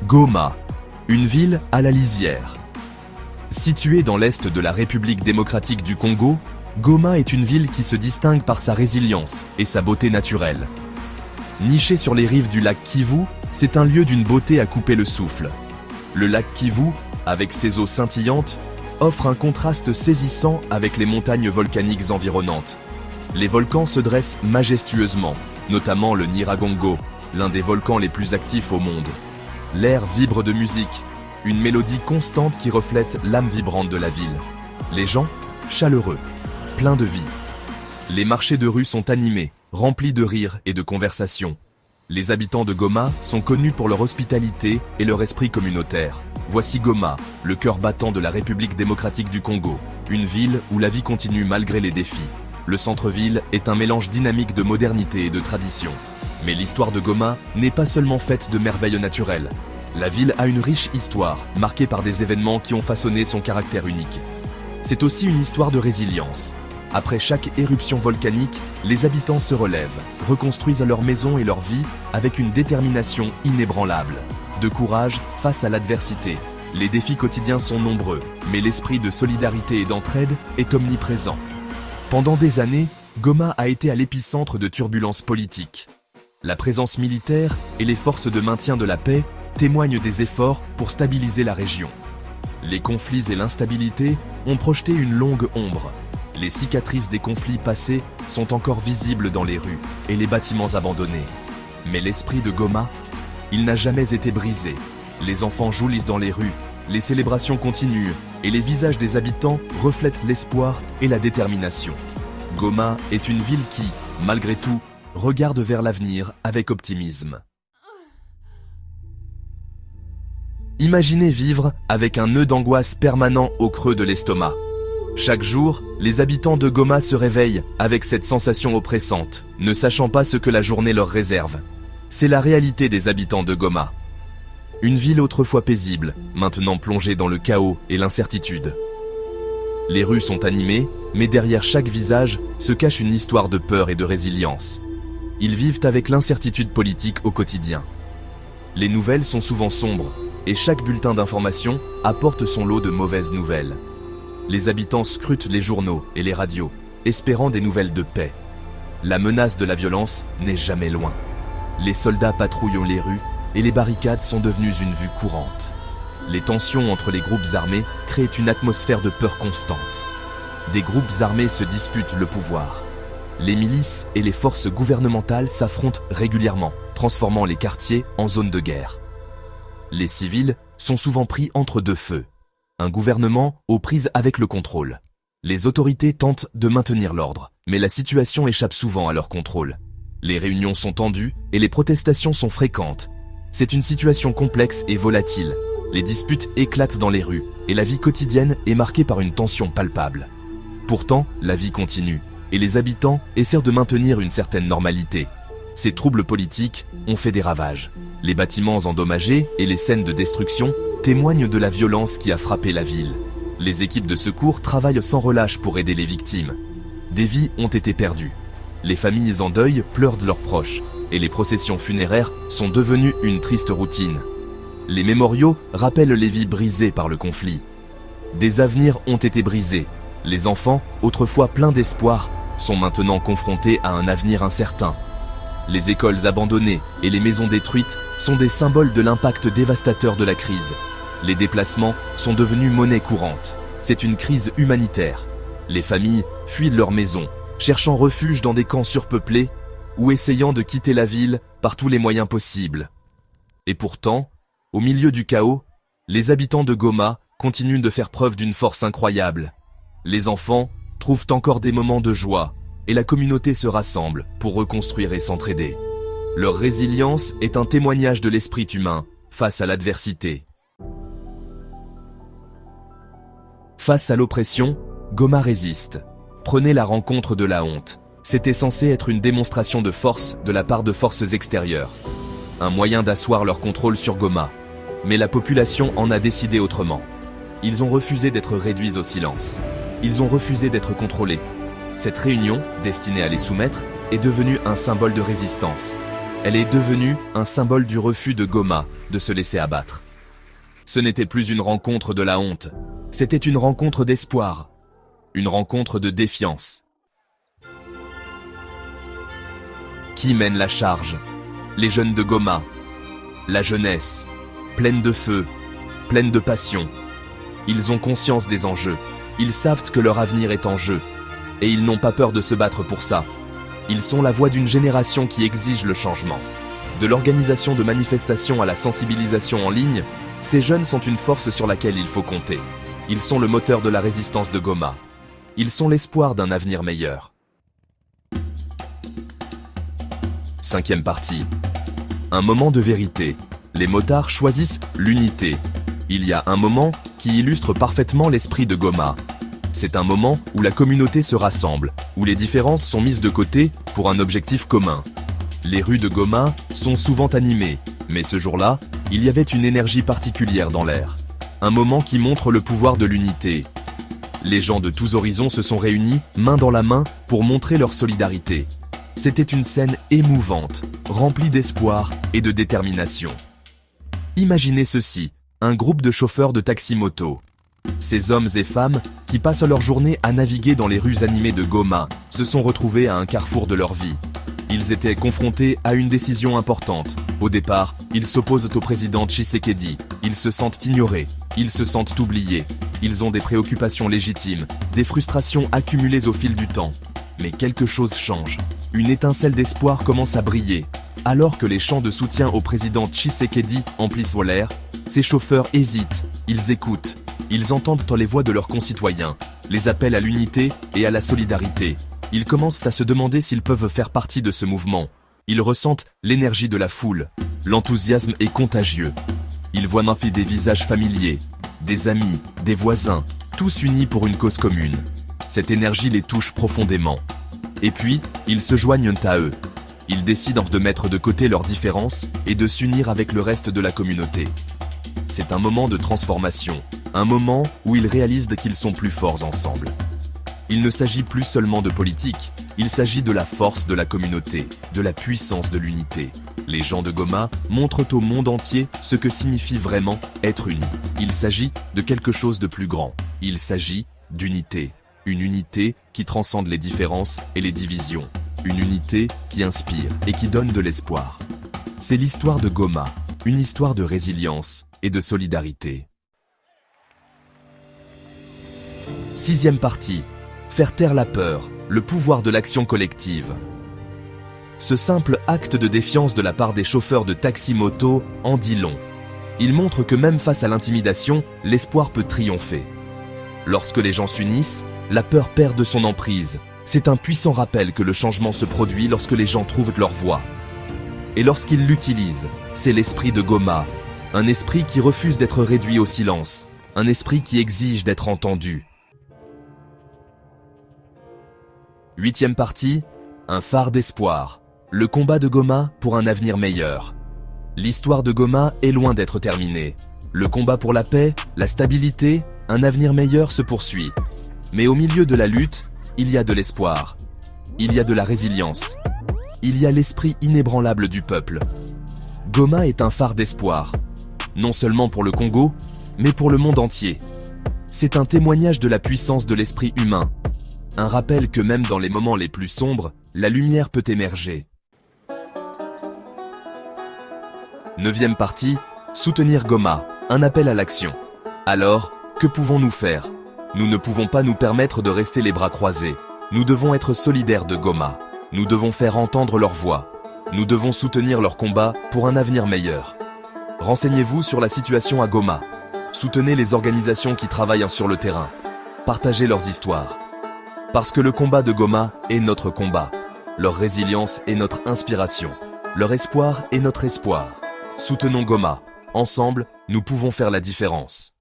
Goma, une ville à la lisière. Située dans l'est de la République démocratique du Congo, Goma est une ville qui se distingue par sa résilience et sa beauté naturelle. Nichée sur les rives du lac Kivu, c'est un lieu d'une beauté à couper le souffle. Le lac Kivu, avec ses eaux scintillantes, offre un contraste saisissant avec les montagnes volcaniques environnantes. Les volcans se dressent majestueusement, notamment le Nyiragongo, l'un des volcans les plus actifs au monde. L'air vibre de musique, une mélodie constante qui reflète l'âme vibrante de la ville. Les gens, chaleureux, pleins de vie. Les marchés de rue sont animés, remplis de rires et de conversations. Les habitants de Goma sont connus pour leur hospitalité et leur esprit communautaire. Voici Goma, le cœur battant de la République démocratique du Congo, une ville où la vie continue malgré les défis. Le centre-ville est un mélange dynamique de modernité et de tradition. Mais l'histoire de Goma n'est pas seulement faite de merveilles naturelles. La ville a une riche histoire, marquée par des événements qui ont façonné son caractère unique. C'est aussi une histoire de résilience. Après chaque éruption volcanique, les habitants se relèvent, reconstruisent leur maison et leur vie avec une détermination inébranlable. De courage face à l'adversité. Les défis quotidiens sont nombreux, mais l'esprit de solidarité et d'entraide est omniprésent. Pendant des années, Goma a été à l'épicentre de turbulences politiques. La présence militaire et les forces de maintien de la paix témoignent des efforts pour stabiliser la région. Les conflits et l'instabilité ont projeté une longue ombre. Les cicatrices des conflits passés sont encore visibles dans les rues et les bâtiments abandonnés. Mais l'esprit de Goma, il n'a jamais été brisé. Les enfants jouent dans les rues, les célébrations continuent et les visages des habitants reflètent l'espoir et la détermination. Goma est une ville qui, malgré tout, regarde vers l'avenir avec optimisme. Imaginez vivre avec un nœud d'angoisse permanent au creux de l'estomac. Chaque jour, les habitants de Goma se réveillent avec cette sensation oppressante, ne sachant pas ce que la journée leur réserve. C'est la réalité des habitants de Goma. Une ville autrefois paisible, maintenant plongée dans le chaos et l'incertitude. Les rues sont animées, mais derrière chaque visage se cache une histoire de peur et de résilience. Ils vivent avec l'incertitude politique au quotidien. Les nouvelles sont souvent sombres, et chaque bulletin d'information apporte son lot de mauvaises nouvelles. Les habitants scrutent les journaux et les radios, espérant des nouvelles de paix. La menace de la violence n'est jamais loin. Les soldats patrouillent les rues et les barricades sont devenues une vue courante. Les tensions entre les groupes armés créent une atmosphère de peur constante. Des groupes armés se disputent le pouvoir. Les milices et les forces gouvernementales s'affrontent régulièrement, transformant les quartiers en zones de guerre. Les civils sont souvent pris entre deux feux. Un gouvernement aux prises avec le contrôle. Les autorités tentent de maintenir l'ordre, mais la situation échappe souvent à leur contrôle. Les réunions sont tendues et les protestations sont fréquentes. C'est une situation complexe et volatile. Les disputes éclatent dans les rues et la vie quotidienne est marquée par une tension palpable. Pourtant, la vie continue et les habitants essaient de maintenir une certaine normalité. Ces troubles politiques ont fait des ravages. Les bâtiments endommagés et les scènes de destruction témoignent de la violence qui a frappé la ville. Les équipes de secours travaillent sans relâche pour aider les victimes. Des vies ont été perdues. Les familles en deuil pleurent de leurs proches et les processions funéraires sont devenues une triste routine. Les mémoriaux rappellent les vies brisées par le conflit. Des avenirs ont été brisés. Les enfants, autrefois pleins d'espoir, sont maintenant confrontés à un avenir incertain. Les écoles abandonnées et les maisons détruites sont des symboles de l'impact dévastateur de la crise. Les déplacements sont devenus monnaie courante. C'est une crise humanitaire. Les familles fuient de leurs maisons, cherchant refuge dans des camps surpeuplés ou essayant de quitter la ville par tous les moyens possibles. Et pourtant, au milieu du chaos, les habitants de Goma continuent de faire preuve d'une force incroyable. Les enfants trouvent encore des moments de joie et la communauté se rassemble pour reconstruire et s'entraider. Leur résilience est un témoignage de l'esprit humain face à l'adversité. Face à l'oppression, Goma résiste. Prenez la rencontre de la honte. C'était censé être une démonstration de force de la part de forces extérieures. Un moyen d'asseoir leur contrôle sur Goma. Mais la population en a décidé autrement. Ils ont refusé d'être réduits au silence. Ils ont refusé d'être contrôlés. Cette réunion, destinée à les soumettre, est devenue un symbole de résistance. Elle est devenue un symbole du refus de Goma de se laisser abattre. Ce n'était plus une rencontre de la honte, c'était une rencontre d'espoir, une rencontre de défiance. Qui mène la charge? Les jeunes de Goma. La jeunesse, pleine de feu, pleine de passion. Ils ont conscience des enjeux, ils savent que leur avenir est en jeu, et ils n'ont pas peur de se battre pour ça. Ils sont la voix d'une génération qui exige le changement. De l'organisation de manifestations à la sensibilisation en ligne, ces jeunes sont une force sur laquelle il faut compter. Ils sont le moteur de la résistance de Goma. Ils sont l'espoir d'un avenir meilleur. 5e partie. Un moment de vérité. Les motards choisissent l'unité. Il y a un moment qui illustre parfaitement l'esprit de Goma. C'est un moment où la communauté se rassemble, où les différences sont mises de côté pour un objectif commun. Les rues de Goma sont souvent animées, mais ce jour-là, il y avait une énergie particulière dans l'air. Un moment qui montre le pouvoir de l'unité. Les gens de tous horizons se sont réunis, main dans la main, pour montrer leur solidarité. C'était une scène émouvante, remplie d'espoir et de détermination. Imaginez ceci, un groupe de chauffeurs de taxi-moto. Ces hommes et femmes, qui passent leur journée à naviguer dans les rues animées de Goma, se sont retrouvés à un carrefour de leur vie. Ils étaient confrontés à une décision importante. Au départ, ils s'opposent au président Tshisekedi. Ils se sentent ignorés, ils se sentent oubliés. Ils ont des préoccupations légitimes, des frustrations accumulées au fil du temps. Mais quelque chose change. Une étincelle d'espoir commence à briller. Alors que les chants de soutien au président Tshisekedi emplissent l'air, ces chauffeurs hésitent, ils écoutent. Ils entendent dans les voix de leurs concitoyens, les appels à l'unité et à la solidarité. Ils commencent à se demander s'ils peuvent faire partie de ce mouvement. Ils ressentent l'énergie de la foule. L'enthousiasme est contagieux. Ils voient ainsi des visages familiers, des amis, des voisins, tous unis pour une cause commune. Cette énergie les touche profondément. Et puis, ils se joignent à eux. Ils décident de mettre de côté leurs différences et de s'unir avec le reste de la communauté. C'est un moment de transformation, un moment où ils réalisent qu'ils sont plus forts ensemble. Il ne s'agit plus seulement de politique, il s'agit de la force de la communauté, de la puissance de l'unité. Les gens de Goma montrent au monde entier ce que signifie vraiment être unis. Il s'agit de quelque chose de plus grand. Il s'agit d'unité. Une unité qui transcende les différences et les divisions. Une unité qui inspire et qui donne de l'espoir. C'est l'histoire de Goma, une histoire de résilience et de solidarité. 6e partie. Faire taire la peur, le pouvoir de l'action collective. Ce simple acte de défiance de la part des chauffeurs de taxi-moto en dit long. Il montre que même face à l'intimidation, l'espoir peut triompher. Lorsque les gens s'unissent, la peur perd de son emprise. C'est un puissant rappel que le changement se produit lorsque les gens trouvent leur voix. Et lorsqu'ils l'utilisent, c'est l'esprit de Goma, un esprit qui refuse d'être réduit au silence, un esprit qui exige d'être entendu. 8e partie, un phare d'espoir. Le combat de Goma pour un avenir meilleur. L'histoire de Goma est loin d'être terminée. Le combat pour la paix, la stabilité, un avenir meilleur se poursuit. Mais au milieu de la lutte, il y a de l'espoir. Il y a de la résilience. Il y a l'esprit inébranlable du peuple. Goma est un phare d'espoir. Non seulement pour le Congo, mais pour le monde entier. C'est un témoignage de la puissance de l'esprit humain. Un rappel que même dans les moments les plus sombres, la lumière peut émerger. 9e partie, soutenir Goma, un appel à l'action. Alors, que pouvons-nous faire? Nous ne pouvons pas nous permettre de rester les bras croisés. Nous devons être solidaires de Goma. Nous devons faire entendre leur voix. Nous devons soutenir leur combat pour un avenir meilleur. Renseignez-vous sur la situation à Goma. Soutenez les organisations qui travaillent sur le terrain. Partagez leurs histoires. Parce que le combat de Goma est notre combat. Leur résilience est notre inspiration. Leur espoir est notre espoir. Soutenons Goma. Ensemble, nous pouvons faire la différence.